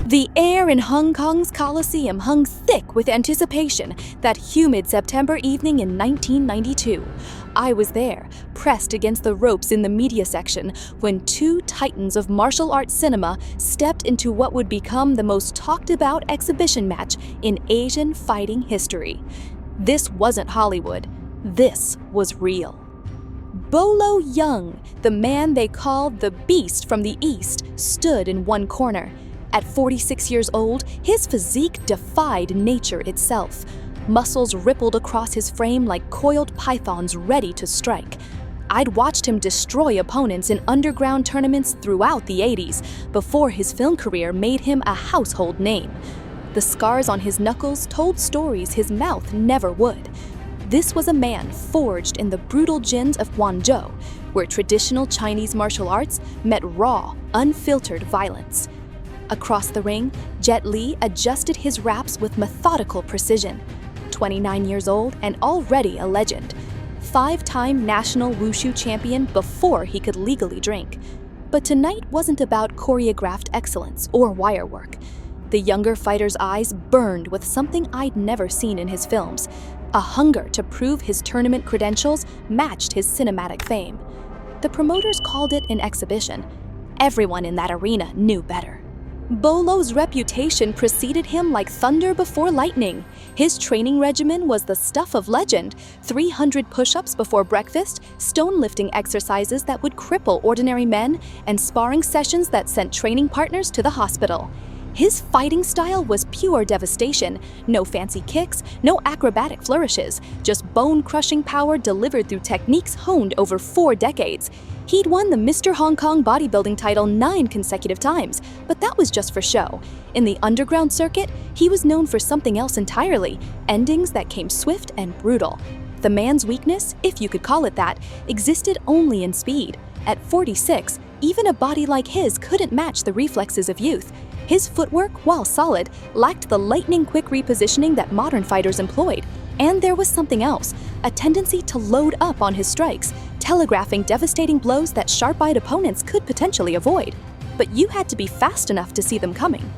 The air in Hong Kong's Coliseum hung thick with anticipation that humid September evening in 1992. I was there, pressed against the ropes in the media section, when two titans of martial arts cinema stepped into what would become the most talked about exhibition match in Asian fighting history. This wasn't Hollywood. This was real. Bolo Yeung, the man they called the Beast from the East, stood in one corner. At 46 years old, his physique defied nature itself. Muscles rippled across his frame like coiled pythons ready to strike. I'd watched him destroy opponents in underground tournaments throughout the 80s, before his film career made him a household name. The scars on his knuckles told stories his mouth never would. This was a man forged in the brutal gins of Guangzhou, where traditional Chinese martial arts met raw, unfiltered violence. Across the ring, Jet Li adjusted his wraps with methodical precision. 29 years old and already a legend. 5-time national Wushu champion before he could legally drink. But tonight wasn't about choreographed excellence or wire work. The younger fighter's eyes burned with something I'd never seen in his films. A hunger to prove his tournament credentials matched his cinematic fame. The promoters called it an exhibition. Everyone in that arena knew better. Bolo's reputation preceded him like thunder before lightning. His training regimen was the stuff of legend: 300 push-ups before breakfast, stone-lifting exercises that would cripple ordinary men, and sparring sessions that sent training partners to the hospital. His fighting style was pure devastation. No fancy kicks, no acrobatic flourishes, just bone-crushing power delivered through techniques honed over 4 decades. He'd won the Mr. Hong Kong bodybuilding title 9 consecutive times, but that was just for show. In the underground circuit, he was known for something else entirely: endings that came swift and brutal. The man's weakness, if you could call it that, existed only in speed. At 46, even a body like his couldn't match the reflexes of youth. His footwork, while solid, lacked the lightning-quick repositioning that modern fighters employed. And there was something else: a tendency to load up on his strikes, telegraphing devastating blows that sharp-eyed opponents could potentially avoid. But you had to be fast enough to see them coming.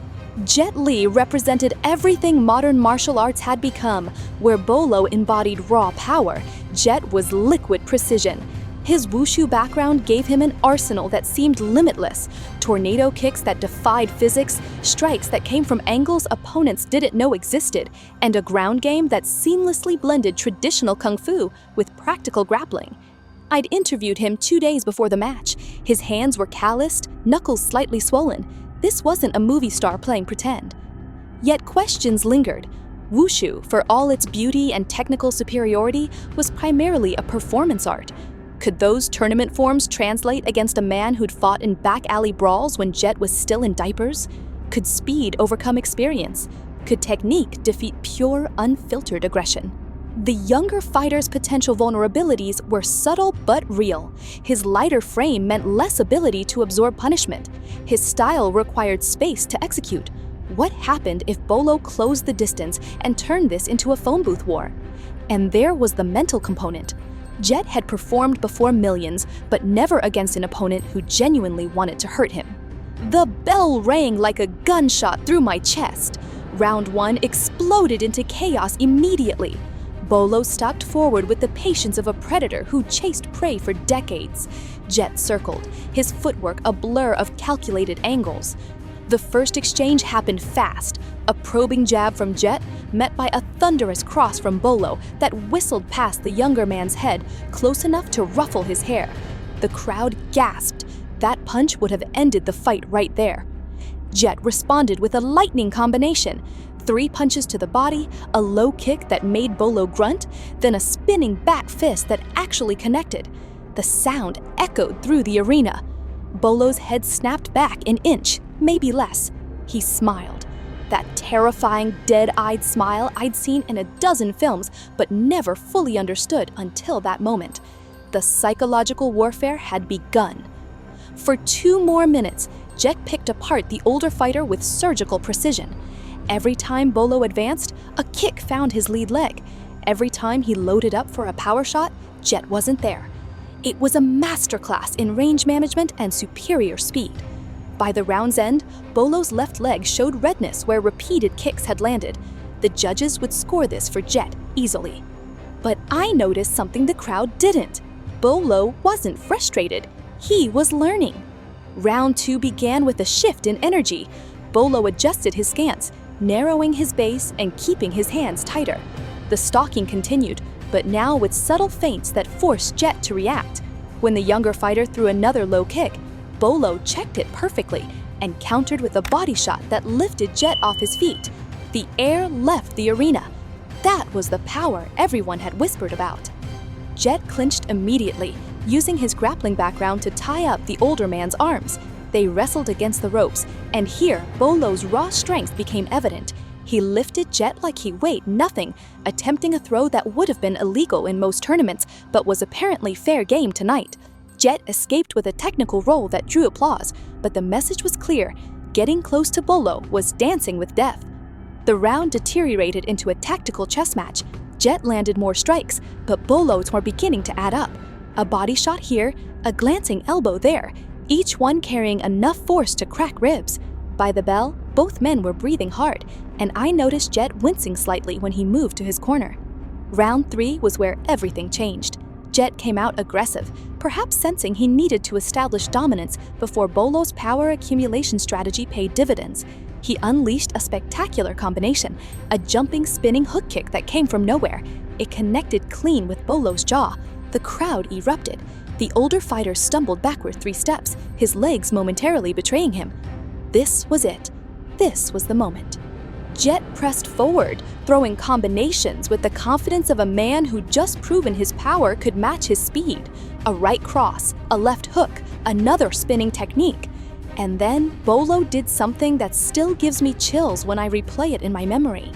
Jet Li represented everything modern martial arts had become. Where Bolo embodied raw power, Jet was liquid precision. His Wushu background gave him an arsenal that seemed limitless: tornado kicks that defied physics, strikes that came from angles opponents didn't know existed, and a ground game that seamlessly blended traditional kung fu with practical grappling. I'd interviewed him 2 days before the match. His hands were calloused, knuckles slightly swollen. This wasn't a movie star playing pretend. Yet questions lingered. Wushu, for all its beauty and technical superiority, was primarily a performance art. Could those tournament forms translate against a man who'd fought in back-alley brawls when Jet was still in diapers? Could speed overcome experience? Could technique defeat pure, unfiltered aggression? The younger fighter's potential vulnerabilities were subtle but real. His lighter frame meant less ability to absorb punishment. His style required space to execute. What happened if Bolo closed the distance and turned this into a phone booth war? And there was the mental component. Jet had performed before millions, but never against an opponent who genuinely wanted to hurt him. The bell rang like a gunshot through my chest. Round 1 exploded into chaos immediately. Bolo stalked forward with the patience of a predator who chased prey for decades. Jet circled, his footwork a blur of calculated angles. The first exchange happened fast: a probing jab from Jet, met by a thunderous cross from Bolo that whistled past the younger man's head, close enough to ruffle his hair. The crowd gasped. That punch would have ended the fight right there. Jet responded with a lightning combination: 3 punches to the body, a low kick that made Bolo grunt, then a spinning back fist that actually connected. The sound echoed through the arena. Bolo's head snapped back an inch, maybe less. He smiled. That terrifying, dead-eyed smile I'd seen in a dozen films, but never fully understood until that moment. The psychological warfare had begun. For 2 more minutes, Jet picked apart the older fighter with surgical precision. Every time Bolo advanced, a kick found his lead leg. Every time he loaded up for a power shot, Jet wasn't there. It was a masterclass in range management and superior speed. By the round's end, Bolo's left leg showed redness where repeated kicks had landed. The judges would score this for Jet easily. But I noticed something the crowd didn't. Bolo wasn't frustrated. He was learning. Round 2 began with a shift in energy. Bolo adjusted his stance, narrowing his base and keeping his hands tighter. The stalking continued, but now with subtle feints that forced Jet to react. When the younger fighter threw another low kick, Bolo checked it perfectly and countered with a body shot that lifted Jet off his feet. The air left the arena. That was the power everyone had whispered about. Jet clinched immediately, using his grappling background to tie up the older man's arms. They wrestled against the ropes, and here Bolo's raw strength became evident. He lifted Jet like he weighed nothing, attempting a throw that would have been illegal in most tournaments, but was apparently fair game tonight. Jet escaped with a technical roll that drew applause, but the message was clear. Getting close to Bolo was dancing with death. The round deteriorated into a tactical chess match. Jet landed more strikes, but Bolo's were beginning to add up. A body shot here, a glancing elbow there, each one carrying enough force to crack ribs. By the bell, both men were breathing hard, and I noticed Jet wincing slightly when he moved to his corner. Round 3 was where everything changed. Jet came out aggressive, perhaps sensing he needed to establish dominance before Bolo's power accumulation strategy paid dividends. He unleashed a spectacular combination, a jumping, spinning hook kick that came from nowhere. It connected clean with Bolo's jaw. The crowd erupted. The older fighter stumbled backward 3 steps, his legs momentarily betraying him. This was it. This was the moment. Jet pressed forward, throwing combinations with the confidence of a man who'd just proven his power could match his speed. A right cross, a left hook, another spinning technique. And then Bolo did something that still gives me chills when I replay it in my memory.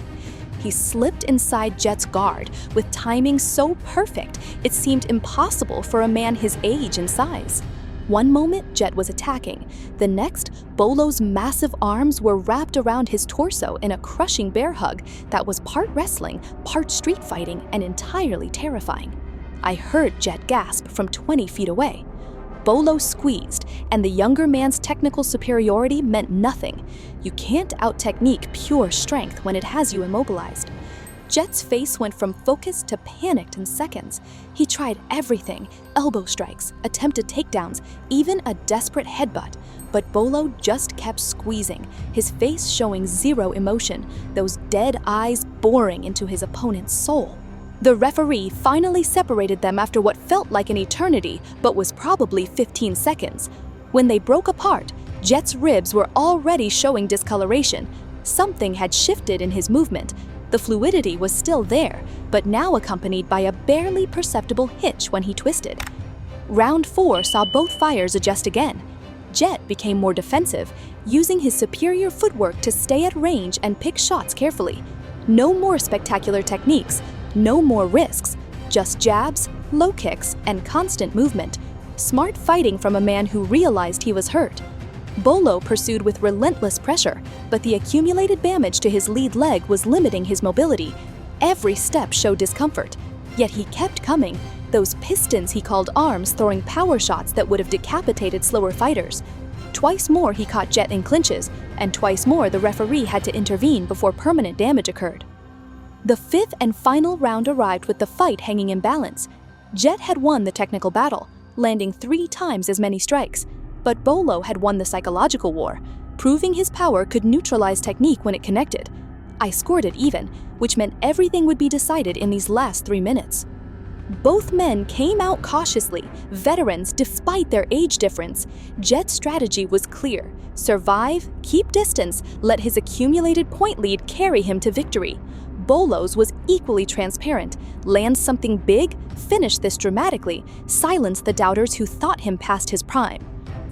He slipped inside Jet's guard with timing so perfect it seemed impossible for a man his age and size. One moment, Jet was attacking. The next, Bolo's massive arms were wrapped around his torso in a crushing bear hug that was part wrestling, part street fighting, and entirely terrifying. I heard Jet gasp from 20 feet away. Bolo squeezed, and the younger man's technical superiority meant nothing. You can't out-technique pure strength when it has you immobilized. Jet's face went from focused to panicked in seconds. He tried everything, elbow strikes, attempted takedowns, even a desperate headbutt. But Bolo just kept squeezing, his face showing zero emotion, those dead eyes boring into his opponent's soul. The referee finally separated them after what felt like an eternity, but was probably 15 seconds. When they broke apart, Jet's ribs were already showing discoloration. Something had shifted in his movement. The fluidity was still there, but now accompanied by a barely perceptible hitch when he twisted. Round 4 saw both fighters adjust again. Jet became more defensive, using his superior footwork to stay at range and pick shots carefully. No more spectacular techniques, no more risks, just jabs, low kicks, and constant movement. Smart fighting from a man who realized he was hurt. Bolo pursued with relentless pressure, but the accumulated damage to his lead leg was limiting his mobility. Every step showed discomfort, yet he kept coming, those pistons he called arms throwing power shots that would have decapitated slower fighters. Twice more he caught Jet in clinches, and twice more the referee had to intervene before permanent damage occurred. The 5th and final round arrived with the fight hanging in balance. Jet had won the technical battle, landing 3 times as many strikes. But Bolo had won the psychological war, proving his power could neutralize technique when it connected. I scored it even, which meant everything would be decided in these last 3 minutes. Both men came out cautiously, veterans despite their age difference. Jet's strategy was clear: survive, keep distance, let his accumulated point lead carry him to victory. Bolo's was equally transparent: land something big, finish this dramatically, silence the doubters who thought him past his prime.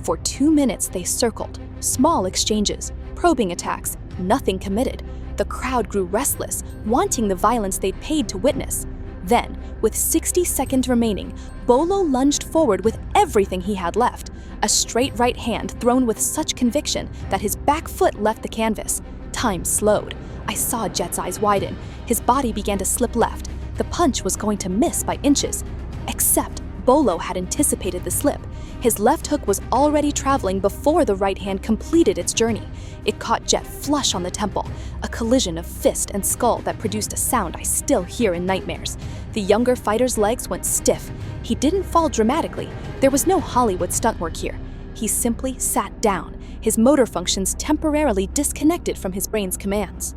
For 2 minutes they circled, small exchanges, probing attacks, nothing committed. The crowd grew restless, wanting the violence they'd paid to witness. Then, with 60 seconds remaining, Bolo lunged forward with everything he had left, a straight right hand thrown with such conviction that his back foot left the canvas. Time slowed. I saw Jet's eyes widen. His body began to slip left. The punch was going to miss by inches. Except Bolo had anticipated the slip. His left hook was already traveling before the right hand completed its journey. It caught Jet flush on the temple, a collision of fist and skull that produced a sound I still hear in nightmares. The younger fighter's legs went stiff. He didn't fall dramatically. There was no Hollywood stunt work here. He simply sat down, his motor functions temporarily disconnected from his brain's commands.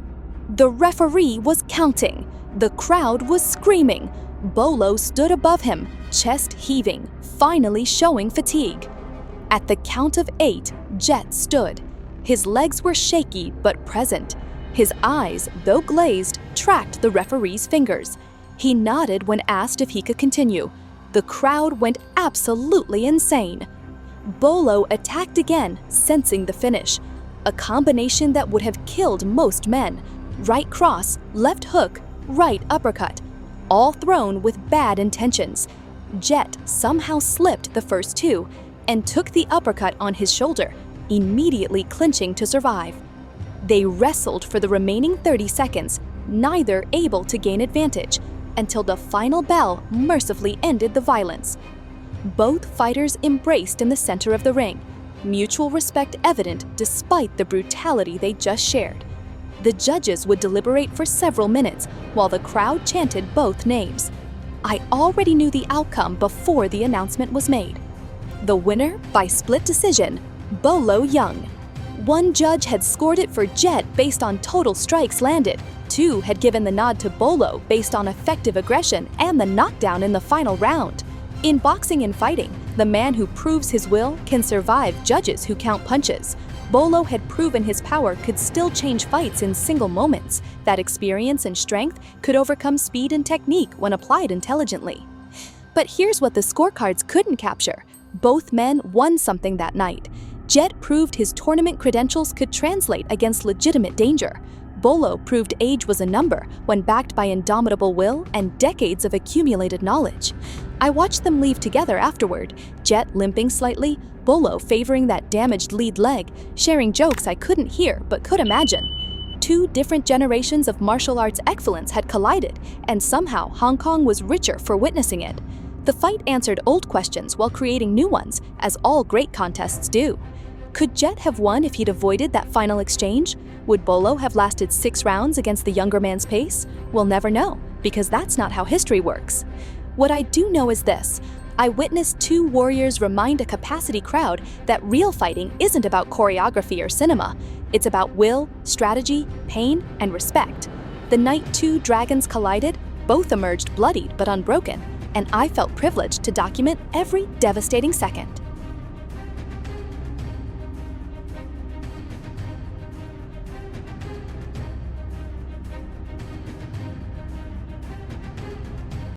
The referee was counting. The crowd was screaming. Bolo stood above him, chest heaving, finally showing fatigue. At the count of 8, Jet stood. His legs were shaky but present. His eyes, though glazed, tracked the referee's fingers. He nodded when asked if he could continue. The crowd went absolutely insane. Bolo attacked again, sensing the finish. A combination that would have killed most men. Right cross, left hook, right uppercut. All thrown with bad intentions. Jet somehow slipped the first 2 and took the uppercut on his shoulder, immediately clinching to survive. They wrestled for the remaining 30 seconds, neither able to gain advantage, until the final bell mercifully ended the violence. Both fighters embraced in the center of the ring, mutual respect evident despite the brutality they just shared. The judges would deliberate for several minutes while the crowd chanted both names. I already knew the outcome before the announcement was made. The winner, by split decision, Bolo Yeung. One judge had scored it for Jet based on total strikes landed. 2 had given the nod to Bolo based on effective aggression and the knockdown in the final round. In boxing and fighting, the man who proves his will can survive judges who count punches. Bolo had proven his power could still change fights in single moments. That experience and strength could overcome speed and technique when applied intelligently. But here's what the scorecards couldn't capture. Both men won something that night. Jet proved his tournament credentials could translate against legitimate danger. Bolo proved age was a number when backed by indomitable will and decades of accumulated knowledge. I watched them leave together afterward, Jet limping slightly, Bolo favoring that damaged lead leg, sharing jokes I couldn't hear but could imagine. 2 different generations of martial arts excellence had collided, and somehow Hong Kong was richer for witnessing it. The fight answered old questions while creating new ones, as all great contests do. Could Jet have won if he'd avoided that final exchange? Would Bolo have lasted 6 rounds against the younger man's pace? We'll never know, because that's not how history works. What I do know is this. I witnessed 2 warriors remind a capacity crowd that real fighting isn't about choreography or cinema. It's about will, strategy, pain, and respect. The night 2 dragons collided, both emerged bloodied but unbroken, and I felt privileged to document every devastating second.